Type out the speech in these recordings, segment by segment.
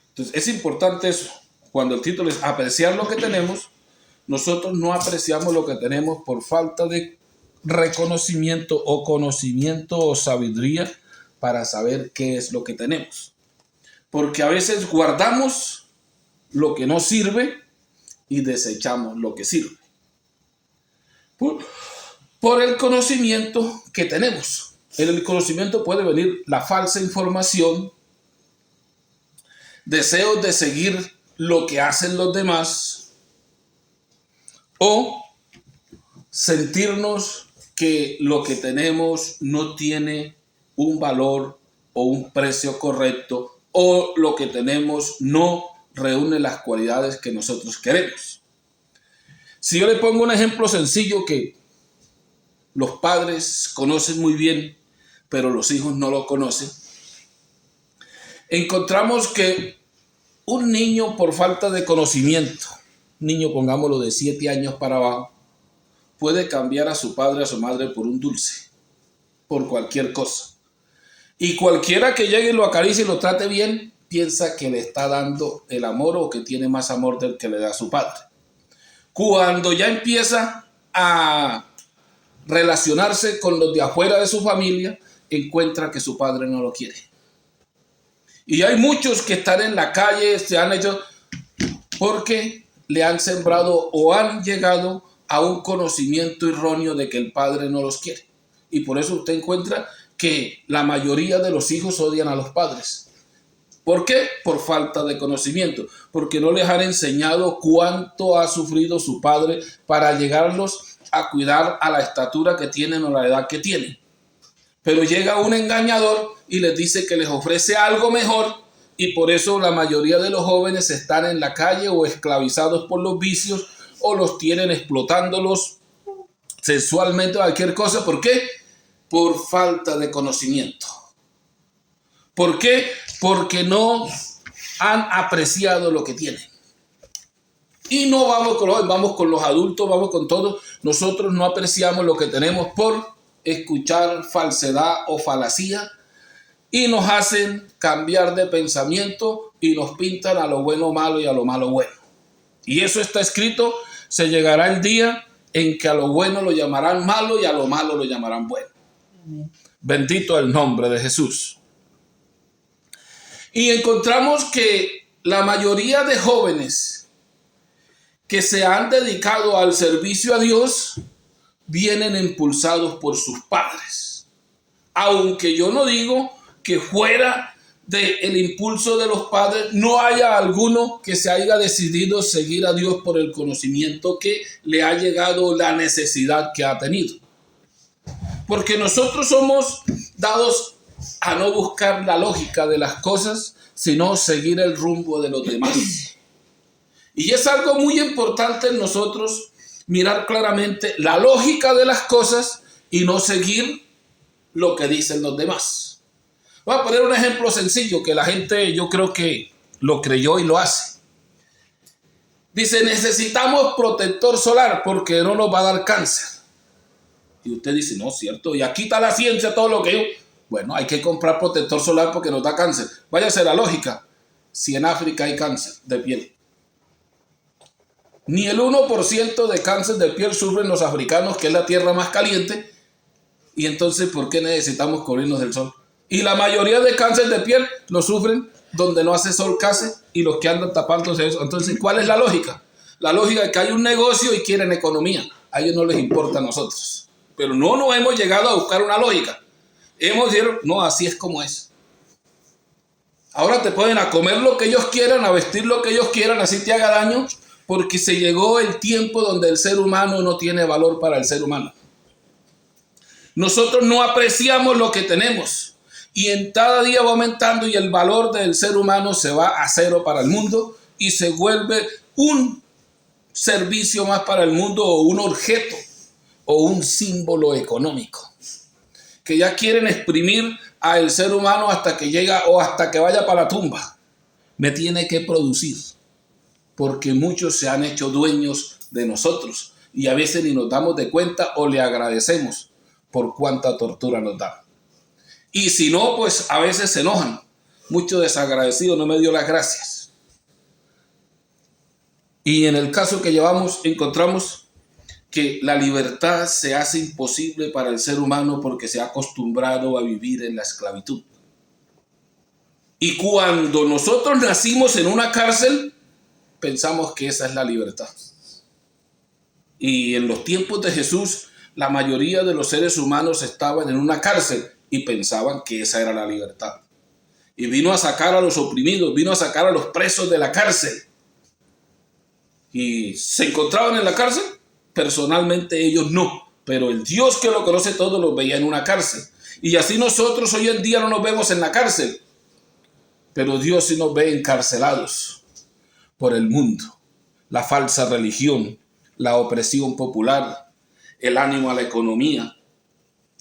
Entonces es importante eso. Cuando el título es apreciar lo que tenemos, nosotros no apreciamos lo que tenemos por falta de reconocimiento o conocimiento o sabiduría para saber qué es lo que tenemos. Porque a veces guardamos lo que no sirve y desechamos lo que sirve. Por el conocimiento que tenemos. En el conocimiento puede venir la falsa información, deseos de seguir lo que hacen los demás o sentirnos que lo que tenemos no tiene un valor o un precio correcto o lo que tenemos no reúne las cualidades que nosotros queremos. Si yo le pongo un ejemplo sencillo que los padres conocen muy bien, pero los hijos no lo conocen, encontramos que un niño por falta de conocimiento, niño pongámoslo de 7 años para abajo, puede cambiar a su padre o a su madre por un dulce, por cualquier cosa. Y cualquiera que llegue y lo acaricie y lo trate bien, piensa que le está dando el amor o que tiene más amor del que le da a su padre. Cuando ya empieza a relacionarse con los de afuera de su familia, encuentra que su padre no lo quiere. Y hay muchos que están en la calle, se han hecho porque le han sembrado o han llegado a un conocimiento erróneo de que el padre no los quiere. Y por eso usted encuentra que la mayoría de los hijos odian a los padres. ¿Por qué? Por falta de conocimiento, porque no les han enseñado cuánto ha sufrido su padre para llegarlos a cuidar a la estatura que tienen o la edad que tienen. Pero llega un engañador y les dice que les ofrece algo mejor y por eso la mayoría de los jóvenes están en la calle o esclavizados por los vicios o los tienen explotándolos sexualmente o cualquier cosa. ¿Por qué? Por falta de conocimiento. ¿Por qué? Porque no han apreciado lo que tienen. Y no vamos con los adultos, vamos con todos. Nosotros no apreciamos lo que tenemos por escuchar falsedad o falacía y nos hacen cambiar de pensamiento y nos pintan a lo bueno malo y a lo malo bueno. Y eso está escrito, se llegará el día en que a lo bueno lo llamarán malo y a lo malo lo llamarán bueno. Bendito el nombre de Jesús. Y encontramos que la mayoría de jóvenes que se han dedicado al servicio a Dios vienen impulsados por sus padres. Aunque yo no digo que fuera del impulso de los padres no haya alguno que se haya decidido seguir a Dios por el conocimiento que le ha llegado, la necesidad que ha tenido. Porque nosotros somos dados a no buscar la lógica de las cosas, sino seguir el rumbo de los demás. Y es algo muy importante en nosotros mirar claramente la lógica de las cosas y no seguir lo que dicen los demás. Voy a poner un ejemplo sencillo que la gente yo creo que lo creyó y lo hace. Dice, necesitamos protector solar porque no nos va a dar cáncer. Y usted dice, no, cierto, y aquí está la ciencia, todo lo que yo... Bueno, hay que comprar protector solar porque nos da cáncer. Váyase a la lógica. Si en África hay cáncer de piel. Ni el 1% de cáncer de piel sufren los africanos, que es la tierra más caliente. Y entonces, ¿por qué necesitamos cubrirnos del sol? Y la mayoría de cáncer de piel lo sufren donde no hace sol casi y los que andan tapándose eso. Entonces, ¿cuál es la lógica? La lógica es que hay un negocio y quieren economía. A ellos no les importa a nosotros. Pero no nos hemos llegado a buscar una lógica. Hemos dicho, no, así es como es. Ahora te pueden a comer lo que ellos quieran, a vestir lo que ellos quieran, así te haga daño, porque se llegó el tiempo donde el ser humano no tiene valor para el ser humano. Nosotros no apreciamos lo que tenemos y en cada día va aumentando y el valor del ser humano se va a cero para el mundo y se vuelve un servicio más para el mundo o un objeto o un símbolo económico que ya quieren exprimir al ser humano hasta que llega o hasta que vaya para la tumba. Me tiene que producir porque muchos se han hecho dueños de nosotros y a veces ni nos damos de cuenta o le agradecemos por cuánta tortura nos da. Y si no, pues a veces se enojan mucho desagradecido, no me dio las gracias. Y en el caso que llevamos, encontramos que la libertad se hace imposible para el ser humano porque se ha acostumbrado a vivir en la esclavitud. Y cuando nosotros nacimos en una cárcel, pensamos que esa es la libertad. Y en los tiempos de Jesús, la mayoría de los seres humanos estaban en una cárcel y pensaban que esa era la libertad. Y vino a sacar a los oprimidos, vino a sacar a los presos de la cárcel. ¿Y se encontraban en la cárcel? Personalmente ellos no, pero el Dios que lo conoce todo los veía en una cárcel. Y así nosotros hoy en día no nos vemos en la cárcel, pero Dios sí nos ve encarcelados por el mundo, la falsa religión, la opresión popular, el ánimo a la economía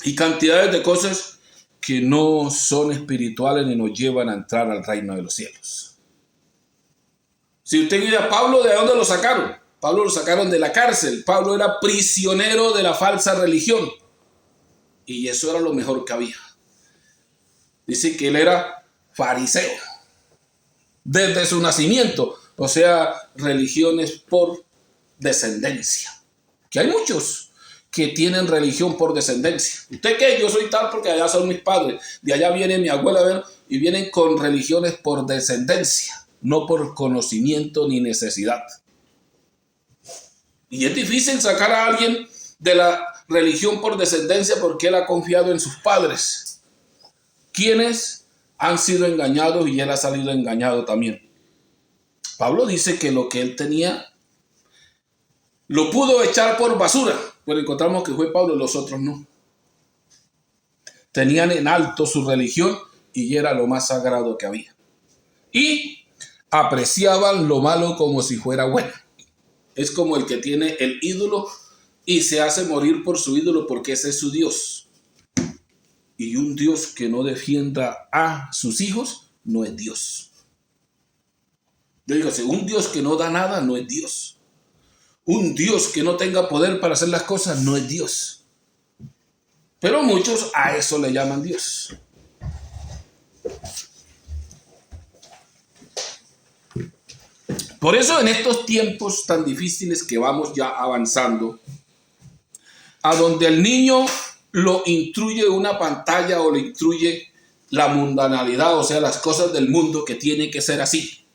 y cantidades de cosas que no son espirituales ni nos llevan a entrar al reino de los cielos. Si usted mira a Pablo, ¿de dónde lo sacaron? Pablo lo sacaron de la cárcel. Pablo era prisionero de la falsa religión y eso era lo mejor que había. Dice que él era fariseo desde su nacimiento, o sea, religiones por descendencia. Que hay muchos que tienen religión por descendencia. ¿Usted qué? Yo soy tal porque allá son mis padres, de allá viene mi abuela, a ver, y vienen con religiones por descendencia, no por conocimiento ni necesidad. Y es difícil sacar a alguien de la religión por descendencia porque él ha confiado en sus padres, quienes han sido engañados y él ha salido engañado también. Pablo dice que lo que él tenía lo pudo echar por basura, pero encontramos que fue Pablo, los otros no. Tenían en alto su religión y era lo más sagrado que había. Y apreciaban lo malo como si fuera bueno. Es como el que tiene el ídolo y se hace morir por su ídolo porque ese es su Dios. Y un Dios que no defienda a sus hijos no es Dios. Yo digo, un Dios que no da nada no es Dios. Un Dios que no tenga poder para hacer las cosas no es Dios. Pero muchos a eso le llaman Dios. Por eso en estos tiempos tan difíciles que vamos ya avanzando, a donde el niño lo instruye una pantalla o le instruye la mundanalidad, o sea, las cosas del mundo que tiene que ser así.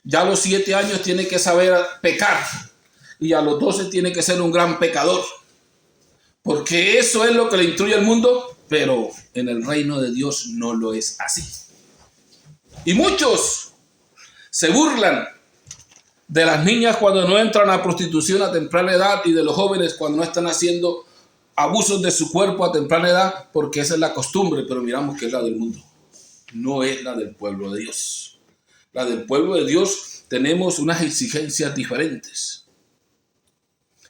Ya a los 7 años tiene que saber pecar y a los 12 tiene que ser un gran pecador. Porque eso es lo que le instruye el mundo, pero en el reino de Dios no lo es así. Y muchos se burlan de las niñas cuando no entran a prostitución a temprana edad y de los jóvenes cuando no están haciendo abusos de su cuerpo a temprana edad, porque esa es la costumbre, pero miramos que es la del mundo. No es la del pueblo de Dios. La del pueblo de Dios tenemos unas exigencias diferentes.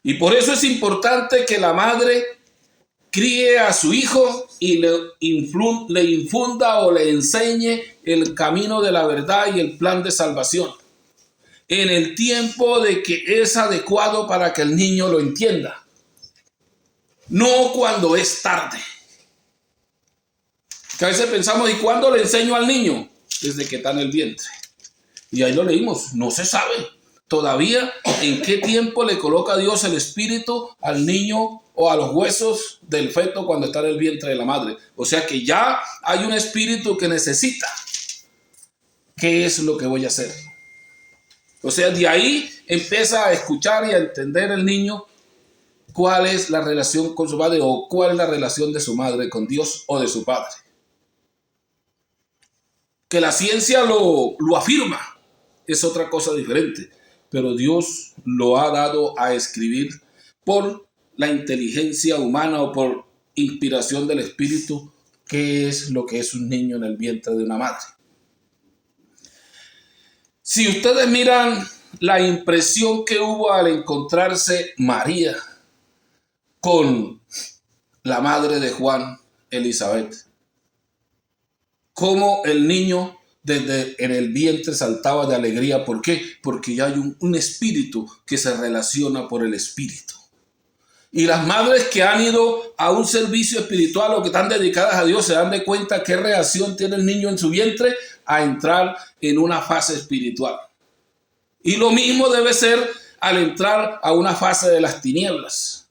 Y por eso es importante que la madre críe a su hijo y le infunda o le enseñe el camino de la verdad y el plan de salvación en el tiempo de que es adecuado para que el niño lo entienda, no cuando es tarde. Que a veces pensamos, ¿y cuándo le enseño al niño? Desde que está en el vientre. Y ahí lo leímos, no se sabe todavía en qué tiempo le coloca Dios el espíritu al niño o a los huesos del feto cuando está en el vientre de la madre. O sea que ya hay un espíritu que necesita. ¿Qué es lo que voy a hacer? O sea, de ahí empieza a escuchar y a entender el niño cuál es la relación con su padre o cuál es la relación de su madre con Dios o de su padre. Que la ciencia lo afirma es otra cosa diferente, pero Dios lo ha dado a escribir por la inteligencia humana o por inspiración del Espíritu, qué es lo que es un niño en el vientre de una madre. Si ustedes miran la impresión que hubo al encontrarse María con la madre de Juan, Elizabeth, cómo el niño desde en el vientre saltaba de alegría. ¿Por qué? Porque ya hay un espíritu que se relaciona por el espíritu. Y las madres que han ido a un servicio espiritual o que están dedicadas a Dios se dan de cuenta qué reacción tiene el niño en su vientre a entrar en una fase espiritual. Y lo mismo debe ser al entrar a una fase de las tinieblas.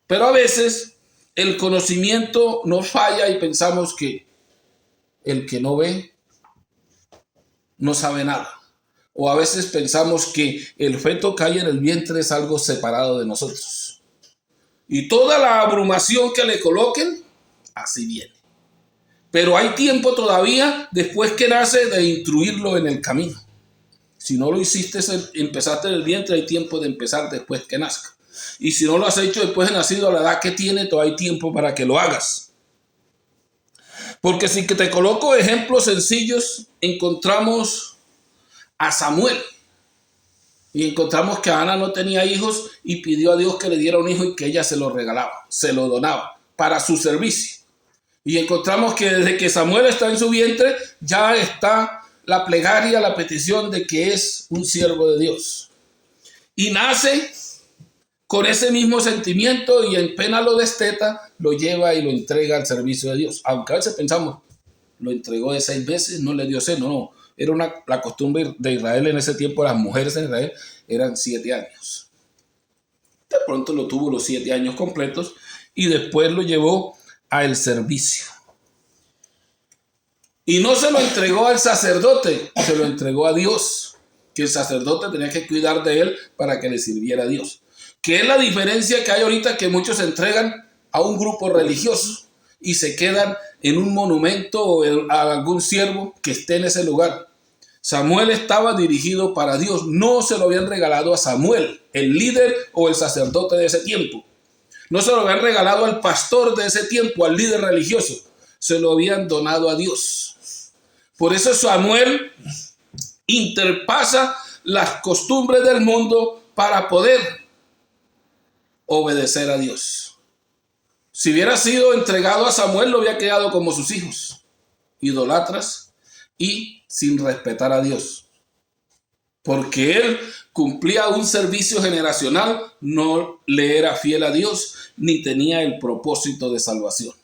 Pero a veces el conocimiento nos falla y pensamos que el que no ve no sabe nada. O a veces pensamos que el feto que hay en el vientre es algo separado de nosotros. Y toda la abrumación que le coloquen, así viene. Pero hay tiempo todavía, después que nace, de instruirlo en el camino. Si no lo hiciste, empezaste en el vientre, hay tiempo de empezar después que nazca. Y si no lo has hecho después de nacido, a la edad que tiene, todavía hay tiempo para que lo hagas. Porque si que te coloco ejemplos sencillos, encontramos a Samuel. Y encontramos que Ana no tenía hijos y pidió a Dios que le diera un hijo y que ella se lo regalaba, se lo donaba para su servicio. Y encontramos que desde que Samuel está en su vientre, ya está la plegaria, la petición de que es un siervo de Dios. Y nace con ese mismo sentimiento y en pena lo desteta, lo lleva y lo entrega al servicio de Dios. Aunque a veces pensamos, lo entregó de 6 meses, no le dio seno, no. Era la costumbre de Israel en ese tiempo, las mujeres en Israel eran 7 años. De pronto lo tuvo los 7 años completos y después lo llevó al servicio. Y no se lo entregó al sacerdote, se lo entregó a Dios, que el sacerdote tenía que cuidar de él para que le sirviera a Dios. Que es la diferencia que hay ahorita, que muchos se entregan a un grupo religioso y se quedan en un monumento o a algún siervo que esté en ese lugar. Samuel estaba dirigido para Dios, no se lo habían regalado a Samuel, el líder o el sacerdote de ese tiempo. No se lo habían regalado al pastor de ese tiempo, al líder religioso, se lo habían donado a Dios. Por eso Samuel interpasa las costumbres del mundo para poder obedecer a Dios. Si hubiera sido entregado a Samuel, lo había quedado como sus hijos, idolatras y sin respetar a Dios. Porque él cumplía un servicio generacional, no le era fiel a Dios, ni tenía el propósito de salvación.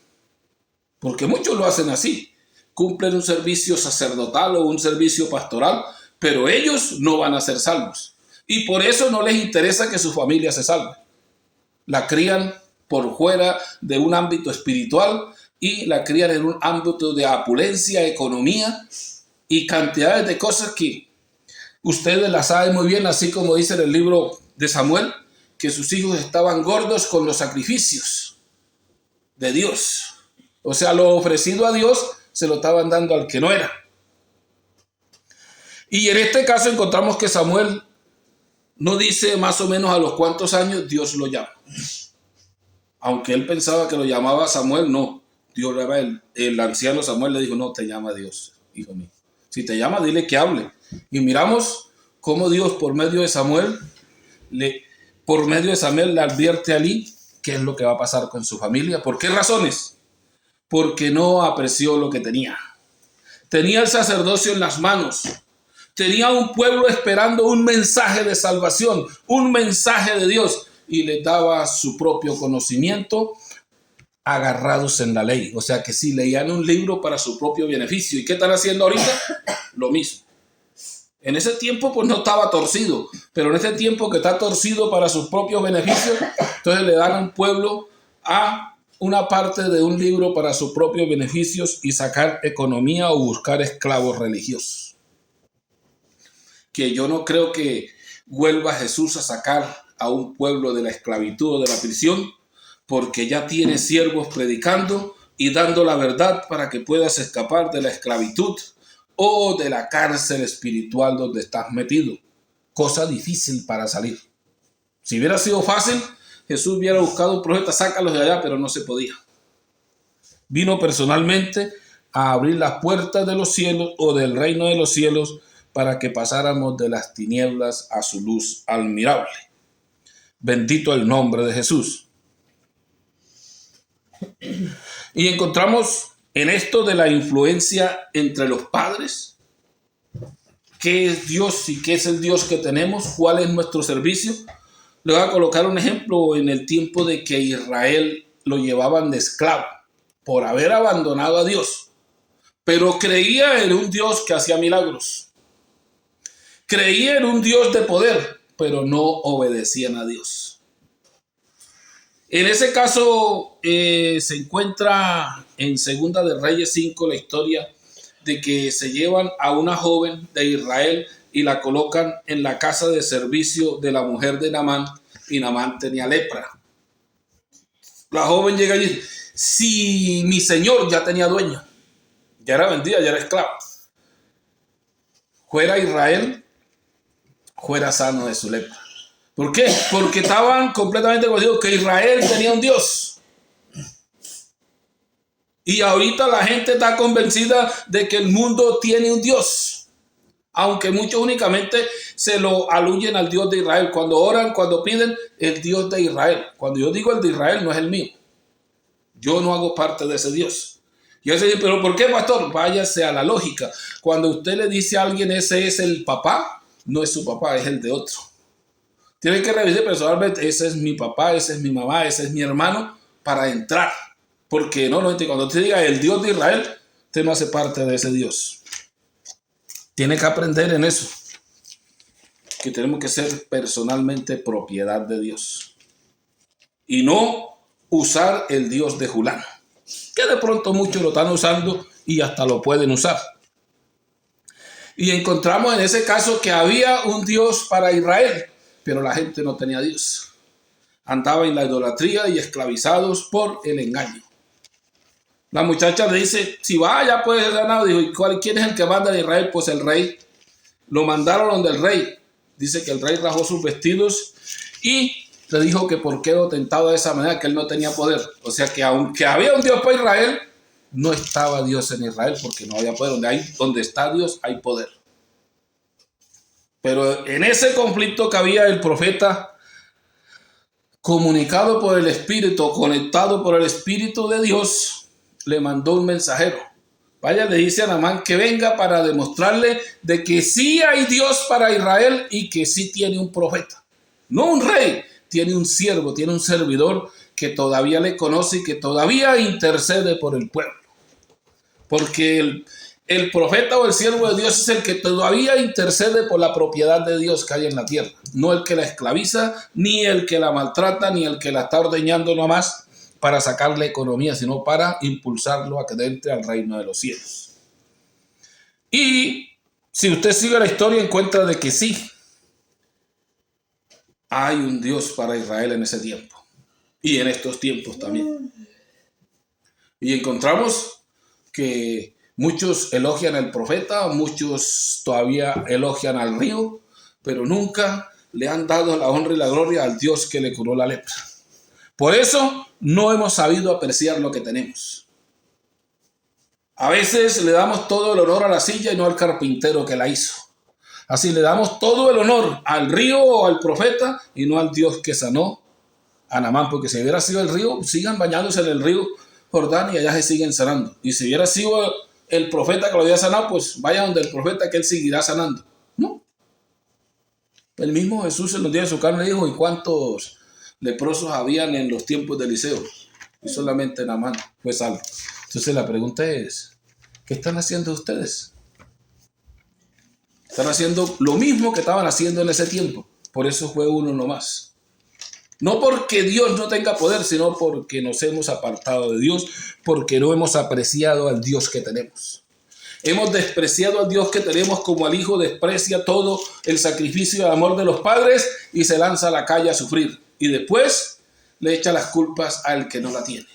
Porque muchos lo hacen así, cumplen un servicio sacerdotal o un servicio pastoral, pero ellos no van a ser salvos. Y por eso no les interesa que su familia se salve. La crían por fuera de un ámbito espiritual y la crían en un ámbito de opulencia, economía y cantidades de cosas que ustedes las saben muy bien, así como dice en el libro de Samuel, que sus hijos estaban gordos con los sacrificios de Dios. O sea, lo ofrecido a Dios se lo estaban dando al que no era. Y en este caso encontramos que Samuel no dice más o menos a los cuántos años Dios lo llama. Aunque él pensaba que lo llamaba Samuel, no. Dios, el anciano Samuel le dijo, no, te llama Dios, hijo mío. Si te llama, dile que hable. Y miramos cómo Dios por medio de Samuel le advierte a Elí qué es lo que va a pasar con su familia. ¿Por qué razones? Porque no apreció lo que tenía. Tenía el sacerdocio en las manos. Tenía un pueblo esperando un mensaje de salvación, un mensaje de Dios, y les daba su propio conocimiento agarrados en la ley. O sea que sí, leían un libro para su propio beneficio. ¿Y qué están haciendo ahorita? Lo mismo. En ese tiempo pues no estaba torcido, pero en este tiempo que está torcido para sus propios beneficios, entonces le dan a un pueblo a una parte de un libro para sus propios beneficios y sacar economía o buscar esclavos religiosos. Que yo no creo que vuelva Jesús a sacar a un pueblo de la esclavitud o de la prisión, porque ya tiene siervos predicando y dando la verdad para que puedas escapar de la esclavitud o de la cárcel espiritual donde estás metido. Cosa difícil para salir. Si hubiera sido fácil, Jesús hubiera buscado un profeta, sácalos de allá, pero no se podía. Vino personalmente a abrir las puertas de los cielos o del reino de los cielos para que pasáramos de las tinieblas a su luz admirable. Bendito el nombre de Jesús. Y encontramos en esto de la influencia entre los padres. ¿Qué es Dios y qué es el Dios que tenemos? ¿Cuál es nuestro servicio? Le voy a colocar un ejemplo en el tiempo de que Israel lo llevaban de esclavo por haber abandonado a Dios, pero creía en un Dios que hacía milagros. Creía en un Dios de poder, pero no obedecían a Dios. En ese caso se encuentra en Segunda de Reyes 5 la historia de que se llevan a una joven de Israel y la colocan en la casa de servicio de la mujer de Naamán, y Naamán tenía lepra. La joven llega y dice: si mi señor ya tenía dueño, ya era vendida, ya era esclava, fuera Israel, fuera sano de su lepra. ¿Por qué? Porque estaban completamente convencidos que Israel tenía un Dios. Y ahorita la gente está convencida de que el mundo tiene un Dios, aunque muchos únicamente se lo aluyen al Dios de Israel. Cuando oran, cuando piden, el Dios de Israel. Cuando yo digo el de Israel, no es el mío. Yo no hago parte de ese Dios. Y yo dice: ¿pero por qué, pastor? Váyase a la lógica. Cuando usted le dice a alguien ese es el papá, no es su papá, es el de otro. Tienen que revisar personalmente: ese es mi papá, ese es mi mamá, ese es mi hermano, para entrar. Porque cuando usted diga el Dios de Israel, usted no hace parte de ese Dios. Tiene que aprender en eso, que tenemos que ser personalmente propiedad de Dios y no usar el Dios de Julano, que de pronto muchos lo están usando y hasta lo pueden usar. Y encontramos en ese caso que había un Dios para Israel, pero la gente no tenía Dios. Andaba en la idolatría y esclavizados por el engaño. La muchacha le dice: si vaya, puede ser sanado. Dijo: ¿y quién es el que manda en Israel? Pues el rey. Lo mandaron donde el rey. Dice que el rey rasgó sus vestidos y le dijo que por qué lo tentado de esa manera, que él no tenía poder. O sea que aunque había un Dios para Israel, no estaba Dios en Israel, porque no había poder. Donde está Dios hay poder. Pero en ese conflicto que había, el profeta, comunicado por el Espíritu, conectado por el Espíritu de Dios, le mandó un mensajero. Vaya, le dice a Naamán que venga para demostrarle de que sí hay Dios para Israel y que sí tiene un profeta. No un rey, tiene un siervo, tiene un servidor que todavía le conoce y que todavía intercede por el pueblo. Porque el profeta o el siervo de Dios es el que todavía intercede por la propiedad de Dios que hay en la tierra. No el que la esclaviza, ni el que la maltrata, ni el que la está ordeñando nomás para sacarle economía, sino para impulsarlo a que entre al reino de los cielos. Y si usted sigue la historia, encuentra de que sí, hay un Dios para Israel en ese tiempo y en estos tiempos también. Y encontramos que muchos elogian al profeta, muchos todavía elogian al río, pero nunca le han dado la honra y la gloria al Dios que le curó la lepra. Por eso no hemos sabido apreciar lo que tenemos. A veces le damos todo el honor a la silla y no al carpintero que la hizo. Así le damos todo el honor al río o al profeta y no al Dios que sanó a Naamán, porque si hubiera sido el río, sigan bañándose en el río Jordán y allá se siguen sanando. Y si hubiera sido el profeta que lo había sanado, pues vaya donde el profeta, que él seguirá sanando. No. El mismo Jesús en los días de su carne dijo: ¿y cuántos leprosos habían en los tiempos de Eliseo? Y solamente Naamán fue salvo. Entonces la pregunta es: ¿qué están haciendo ustedes? Están haciendo lo mismo que estaban haciendo en ese tiempo. Por eso fue uno nomás. No porque Dios no tenga poder, sino porque nos hemos apartado de Dios, porque no hemos apreciado al Dios que tenemos. Hemos despreciado al Dios que tenemos, como al hijo desprecia todo el sacrificio de amor de los padres y se lanza a la calle a sufrir. Y después le echa las culpas al que no la tiene.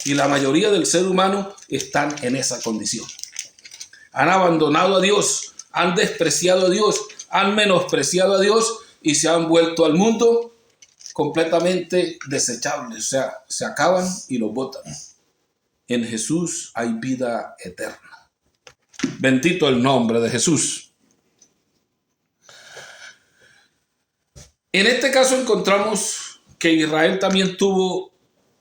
Y la mayoría del ser humano están en esa condición. Han abandonado a Dios, han despreciado a Dios, han menospreciado a Dios y se han vuelto al mundo completamente desechables. O sea, se acaban y los botan. En Jesús hay vida eterna. Bendito el nombre de Jesús. En este caso encontramos que Israel también tuvo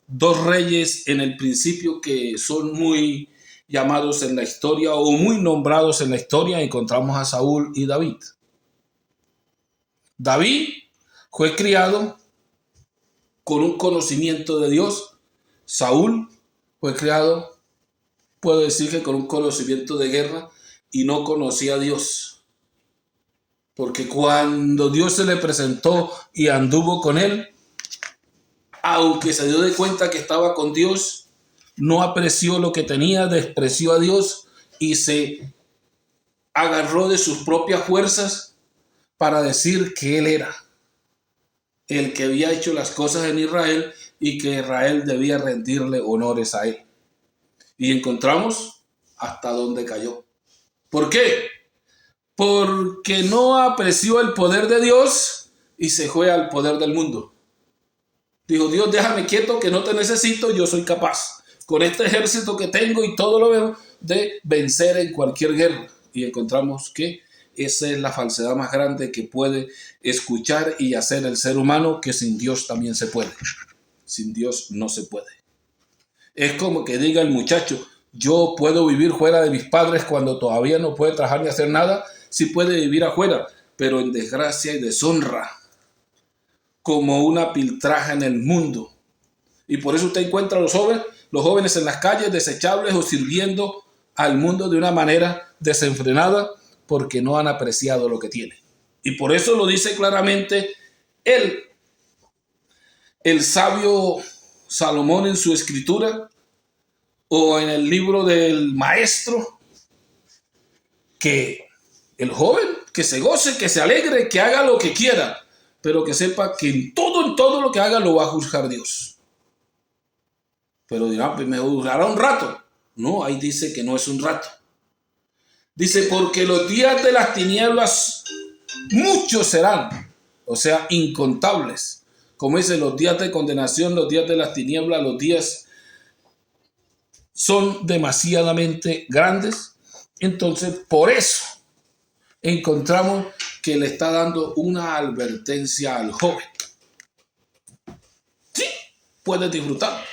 dos reyes en el principio que son muy llamados en la historia o muy nombrados en la historia. Encontramos a Saúl y David. David fue criado con un conocimiento de Dios. Saúl fue criado puedo decir que con un conocimiento de guerra, y no conocía a Dios. Porque cuando Dios se le presentó y anduvo con él, aunque se dio de cuenta que estaba con Dios, no apreció lo que tenía, despreció a Dios y se agarró de sus propias fuerzas para decir que él era el que había hecho las cosas en Israel y que Israel debía rendirle honores a él. Y encontramos hasta dónde cayó. ¿Por qué? Porque no apreció el poder de Dios y se fue al poder del mundo. Dijo, Dios, déjame quieto que no te necesito, yo soy capaz. Con este ejército que tengo y todo lo veo, de vencer en cualquier guerra. Y encontramos que esa es la falsedad más grande que puede escuchar y hacer el ser humano, que sin Dios también se puede. Sin Dios no se puede. Es como que diga el muchacho, yo puedo vivir fuera de mis padres cuando todavía no puede trabajar ni hacer nada. Sí puede vivir afuera, pero en desgracia y deshonra, como una piltraja en el mundo. Y por eso usted encuentra a los jóvenes en las calles desechables o sirviendo al mundo de una manera desenfrenada, porque no han apreciado lo que tienen. Y por eso lo dice claramente el sabio Salomón en su escritura, o en el libro del maestro, que el joven que se goce, que se alegre, que haga lo que quiera, pero que sepa que en todo lo que haga lo va a juzgar Dios. Pero dirán, pues me juzgará un rato. No, ahí dice que no es un rato. Dice, porque los días de las tinieblas muchos serán, o sea, incontables. Como dice, los días de condenación, los días de las tinieblas, los días son demasiadamente grandes. Entonces, por eso encontramos que le está dando una advertencia al joven. Sí, puedes disfrutar,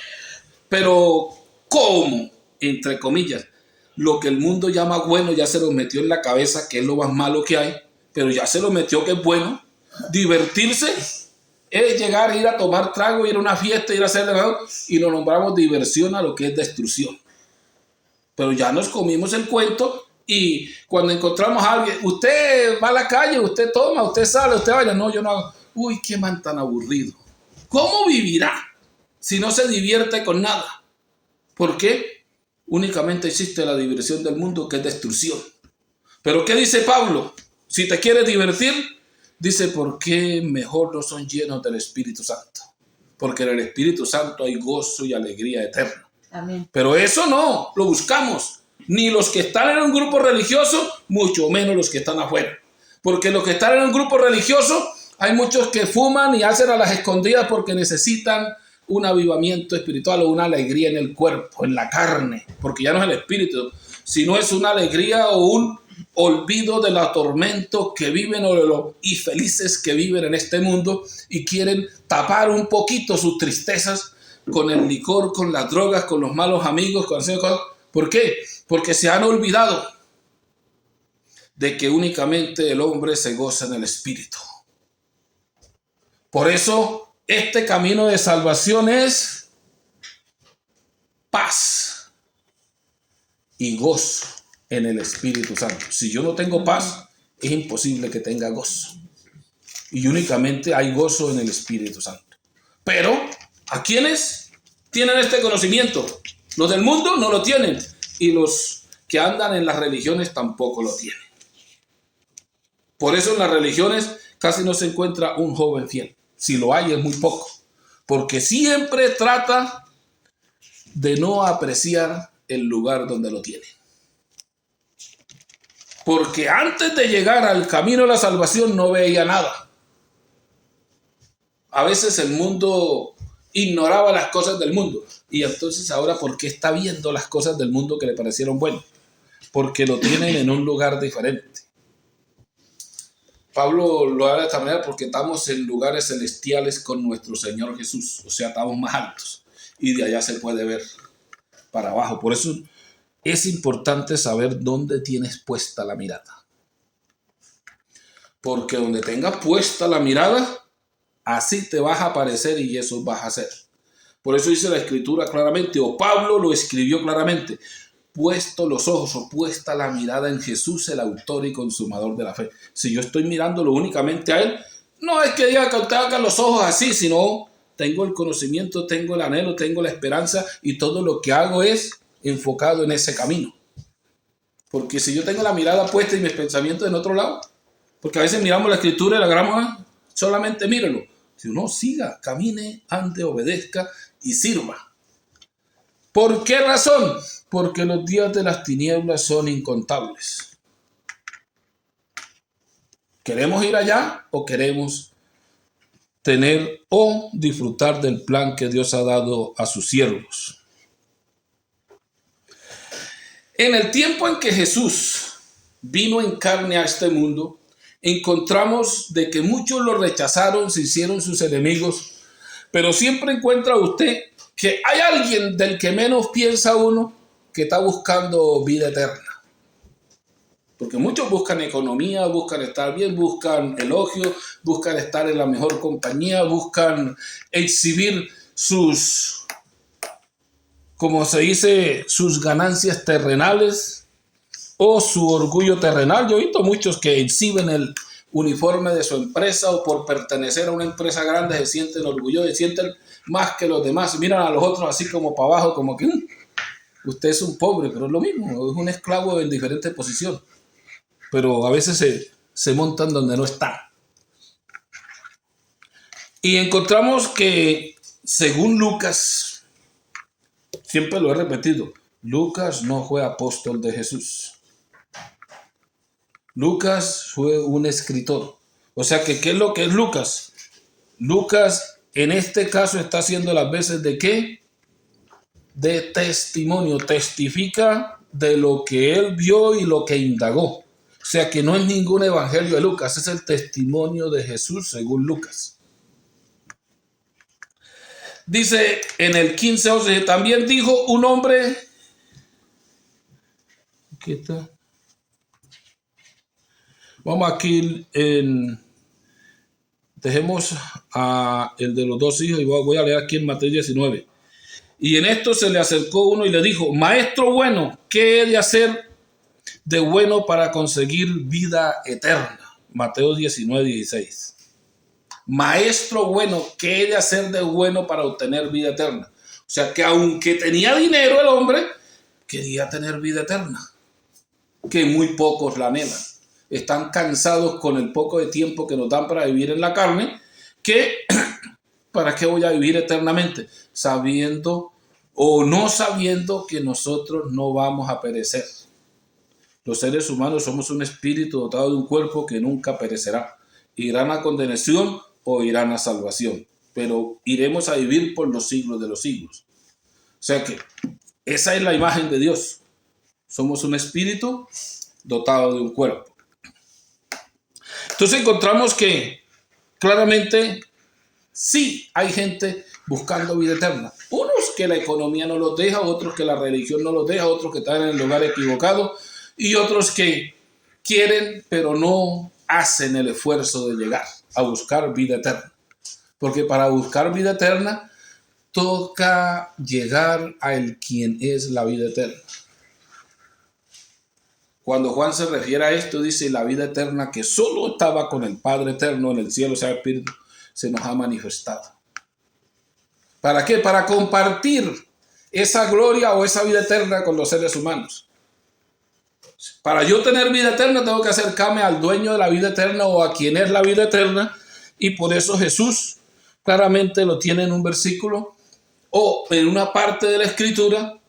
pero ¿cómo? Entre comillas, lo que el mundo llama bueno ya se lo metió en la cabeza, que es lo más malo que hay, pero ya se lo metió que es bueno. Divertirse es llegar, ir a tomar trago, ir a una fiesta, ir a hacer algo, y lo nombramos diversión a lo que es destrucción. Pero ya nos comimos el cuento. Y cuando encontramos a alguien, usted va a la calle, usted toma, usted sale, usted baila. No, yo no hago. Uy, qué man tan aburrido. ¿Cómo vivirá si no se divierte con nada? ¿Por qué? Únicamente existe la diversión del mundo, que es destrucción. Pero ¿qué dice Pablo? Si te quieres divertir, dice, ¿por qué mejor no son llenos del Espíritu Santo? Porque en el Espíritu Santo hay gozo y alegría eterna. Amén. Pero eso no lo buscamos. Ni los que están en un grupo religioso, mucho menos los que están afuera. Porque los que están en un grupo religioso, hay muchos que fuman y hacen a las escondidas porque necesitan un avivamiento espiritual o una alegría en el cuerpo, en la carne. Porque ya no es el espíritu, sino es una alegría o un olvido de los tormentos que viven o de los infelices que viven en este mundo, y quieren tapar un poquito sus tristezas con el licor, con las drogas, con los malos amigos, con esas cosas. ¿Por qué? Porque se han olvidado de que únicamente el hombre se goza en el Espíritu. Por eso, este camino de salvación es paz y gozo en el Espíritu Santo. Si yo no tengo paz, es imposible que tenga gozo. Y únicamente hay gozo en el Espíritu Santo. Pero, ¿a quiénes tienen este conocimiento? Los del mundo no lo tienen. Y los que andan en las religiones tampoco lo tienen. Por eso en las religiones casi no se encuentra un joven fiel. Si lo hay, es muy poco. Porque siempre trata de no apreciar el lugar donde lo tiene. Porque antes de llegar al camino de la salvación no veía nada. A veces el mundo ignoraba las cosas del mundo. Y entonces ahora, ¿por qué está viendo las cosas del mundo que le parecieron buenas? Porque lo tienen en un lugar diferente. Pablo lo habla de esta manera, porque estamos en lugares celestiales con nuestro Señor Jesús. O sea, estamos más altos. Y de allá se puede ver para abajo. Por eso es importante saber dónde tienes puesta la mirada. Porque donde tengas puesta la mirada, así te vas a aparecer y eso vas a hacer. Por eso dice la Escritura claramente, o Pablo lo escribió claramente, puesto los ojos o puesta la mirada en Jesús, el autor y consumador de la fe. Si yo estoy mirándolo únicamente a Él, no es que diga que usted haga los ojos así, sino tengo el conocimiento, tengo el anhelo, tengo la esperanza y todo lo que hago es enfocado en ese camino. Porque si yo tengo la mirada puesta y mis pensamientos en otro lado, porque a veces miramos la escritura y la grama, solamente mírelo. Si uno siga, camine, ande, obedezca y sirva. ¿Por qué razón? Porque los días de las tinieblas son incontables. ¿Queremos ir allá o queremos tener o disfrutar del plan que Dios ha dado a sus siervos? En el tiempo en que Jesús vino en carne a este mundo, encontramos de que muchos lo rechazaron, se hicieron sus enemigos, pero siempre encuentra usted que hay alguien del que menos piensa uno que está buscando vida eterna. Porque muchos buscan economía, buscan estar bien, buscan elogio, buscan estar en la mejor compañía, buscan exhibir sus, como se dice, sus ganancias terrenales o su orgullo terrenal. Yo he visto muchos que exhiben el uniforme de su empresa o por pertenecer a una empresa grande se sienten orgullosos, se sienten más que los demás. Miran a los otros así como para abajo, como que usted es un pobre, pero es lo mismo, es un esclavo en diferente posición. Pero a veces se montan donde no están. Y encontramos que, según Lucas, siempre lo he repetido, Lucas no fue apóstol de Jesús. Lucas fue un escritor. O sea que, ¿qué es lo que es Lucas? Lucas, en este caso, está haciendo las veces de ¿qué? De testimonio. Testifica de lo que él vio y lo que indagó. O sea que no es ningún evangelio de Lucas, es el testimonio de Jesús según Lucas. Dice en el 15:11, también dijo un hombre, ¿qué está? Vamos aquí dejemos a el de los dos hijos y voy a leer aquí en Mateo 19. Y en esto se le acercó uno y le dijo, maestro bueno, ¿qué he de hacer de bueno para conseguir vida eterna? Mateo 19:16. Maestro bueno, ¿qué he de hacer de bueno para obtener vida eterna? O sea que aunque tenía dinero el hombre, quería tener vida eterna, que muy pocos la anhelan. Están cansados con el poco de tiempo que nos dan para vivir en la carne, que ¿para qué voy a vivir eternamente? Sabiendo o no sabiendo que nosotros no vamos a perecer. Los seres humanos somos un espíritu dotado de un cuerpo que nunca perecerá. Irán a condenación o irán a salvación, pero iremos a vivir por los siglos de los siglos. O sea que esa es la imagen de Dios. Somos un espíritu dotado de un cuerpo. Entonces encontramos que claramente sí hay gente buscando vida eterna. Unos que la economía no los deja, otros que la religión no los deja, otros que están en el lugar equivocado y otros que quieren pero no hacen el esfuerzo de llegar a buscar vida eterna. Porque para buscar vida eterna toca llegar a el quien es la vida eterna. Cuando Juan se refiere a esto, dice la vida eterna que solo estaba con el Padre eterno en el cielo, o sea, el Espíritu, se nos ha manifestado. ¿Para qué? Para compartir esa gloria o esa vida eterna con los seres humanos. Para yo tener vida eterna tengo que acercarme al dueño de la vida eterna o a quien es la vida eterna, y por eso Jesús claramente lo tiene en un versículo o en una parte de la escritura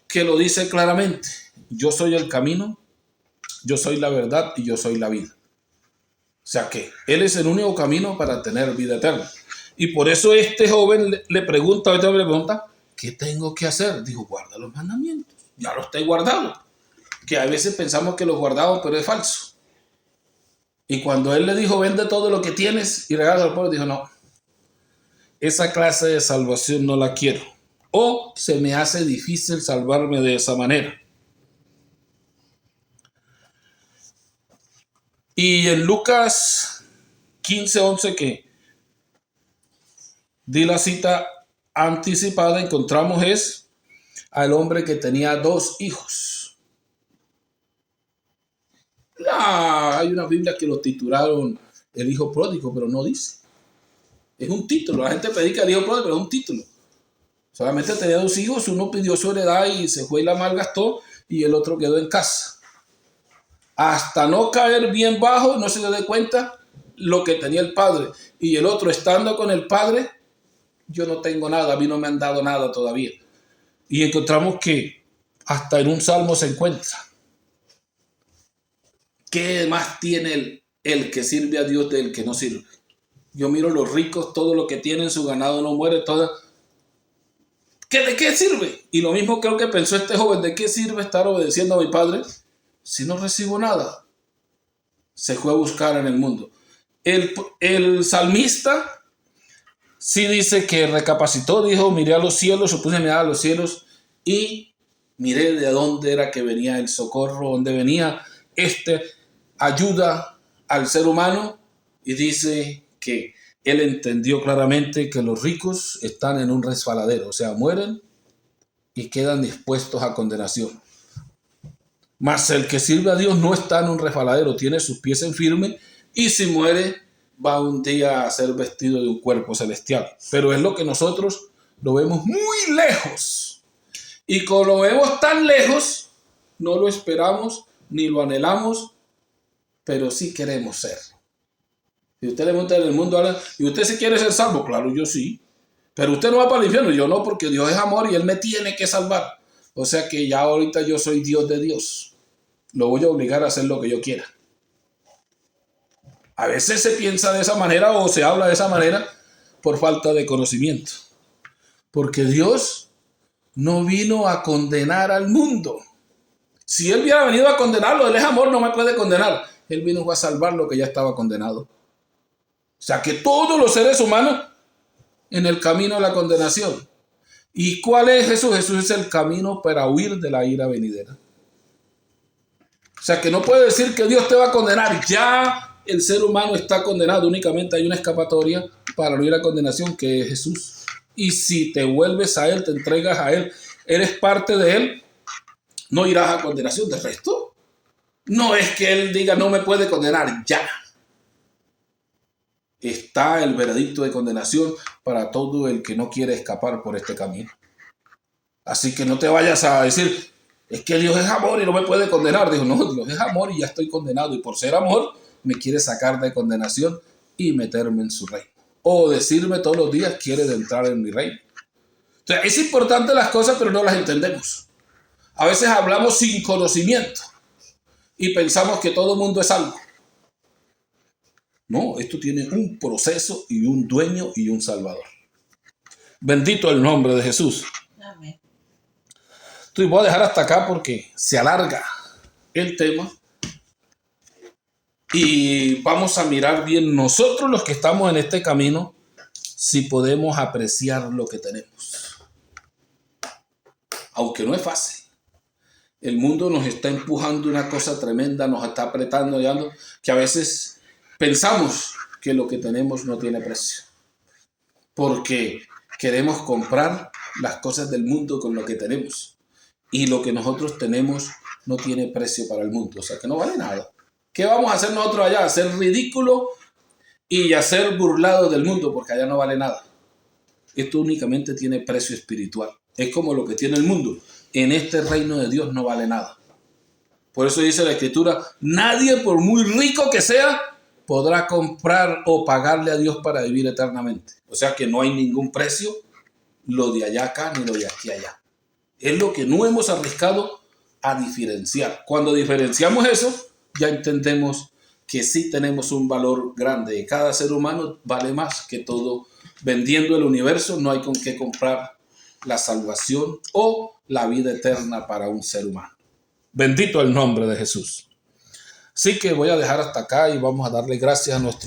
que lo dice claramente. Yo soy el camino, yo soy la verdad y yo soy la vida. O sea que Él es el único camino para tener vida eterna. Y por eso este joven le pregunta, ¿qué tengo que hacer? Dijo, guarda los mandamientos. Ya los estoy guardando. Que a veces pensamos que los guardamos, pero es falso. Y cuando Él le dijo, vende todo lo que tienes y regala al pueblo, dijo, no, esa clase de salvación no la quiero. O se me hace difícil salvarme de esa manera. Y en Lucas 15:11, que di la cita anticipada, encontramos es al hombre que tenía 2 hijos. Hay una Biblia que lo titularon el hijo pródigo, pero no dice. Es un título. La gente predica el hijo pródigo, pero es un título. Solamente tenía 2 hijos, uno pidió su heredad y se fue y la malgastó, y el otro quedó en casa. Hasta no caer bien bajo, no se le dé cuenta lo que tenía el padre. Y el otro, estando con el padre, yo no tengo nada, a mí no me han dado nada todavía. Y encontramos que hasta en un salmo se encuentra. ¿Qué más tiene el que sirve a Dios del que no sirve? Yo miro los ricos, todo lo que tienen, su ganado no muere, todo. ¿De qué sirve? Y lo mismo creo que pensó este joven, ¿de qué sirve estar obedeciendo a mi padre si no recibo nada? Se fue a buscar en el mundo. El salmista sí dice que recapacitó, dijo, miré a los cielos, o puse a mirar a los cielos y miré de dónde era que venía el socorro, dónde venía ayuda al ser humano, y dice que él entendió claramente que los ricos están en un resbaladero, o sea, mueren y quedan dispuestos a condenación. Mas el que sirve a Dios no está en un resbaladero, tiene sus pies en firme, y si muere va un día a ser vestido de un cuerpo celestial. Pero es lo que nosotros lo vemos muy lejos. Y como lo vemos tan lejos, no lo esperamos ni lo anhelamos, pero sí queremos ser. Si usted le pregunta en el mundo, ¿y usted sí quiere ser salvo? Claro, yo sí. Pero usted no va para el infierno. Yo no, porque Dios es amor y Él me tiene que salvar. O sea que ya ahorita yo soy Dios de Dios. Lo voy a obligar a hacer lo que yo quiera. A veces se piensa de esa manera o se habla de esa manera por falta de conocimiento. Porque Dios no vino a condenar al mundo. Si Él hubiera venido a condenarlo, Él es amor, no me puede condenar. Él vino a salvar lo que ya estaba condenado. O sea que todos los seres humanos en el camino a la condenación. ¿Y cuál es Jesús? Jesús es el camino para huir de la ira venidera. O sea que no puede decir que Dios te va a condenar. Ya el ser humano está condenado. Únicamente hay una escapatoria para huir a la condenación, que es Jesús. Y si te vuelves a Él, te entregas a Él, eres parte de Él, no irás a condenación. De resto, no es que Él diga no me puede condenar. Ya está el veredicto de condenación para todo el que no quiere escapar por este camino. Así que no te vayas a decir, es que Dios es amor y no me puede condenar. Digo, no, Dios es amor y ya estoy condenado. Y por ser amor, me quiere sacar de condenación y meterme en su reino. O decirme todos los días, quieres entrar en mi reino. O sea, es importante las cosas, pero no las entendemos. A veces hablamos sin conocimiento y pensamos que todo el mundo es algo. No, esto tiene un proceso y un dueño y un salvador. Bendito el nombre de Jesús. Amén. Entonces voy a dejar hasta acá porque se alarga el tema. Y vamos a mirar bien nosotros los que estamos en este camino, si podemos apreciar lo que tenemos. Aunque no es fácil. El mundo nos está empujando una cosa tremenda, nos está apretando, que a veces pensamos que lo que tenemos no tiene precio. Porque queremos comprar las cosas del mundo con lo que tenemos. Y lo que nosotros tenemos no tiene precio para el mundo. O sea que no vale nada. ¿Qué vamos a hacer nosotros allá? Hacer ridículo y hacer burlado del mundo, porque allá no vale nada. Esto únicamente tiene precio espiritual. Es como lo que tiene el mundo. En este reino de Dios no vale nada. Por eso dice la Escritura, nadie, por muy rico que sea, podrá comprar o pagarle a Dios para vivir eternamente. O sea que no hay ningún precio, lo de allá acá ni lo de aquí allá. Es lo que no hemos arriesgado a diferenciar. Cuando diferenciamos eso, ya entendemos que sí tenemos un valor grande. Cada ser humano vale más que todo. Vendiendo el universo no hay con qué comprar la salvación o la vida eterna para un ser humano. Bendito el nombre de Jesús. Así que voy a dejar hasta acá y vamos a darle gracias a nuestro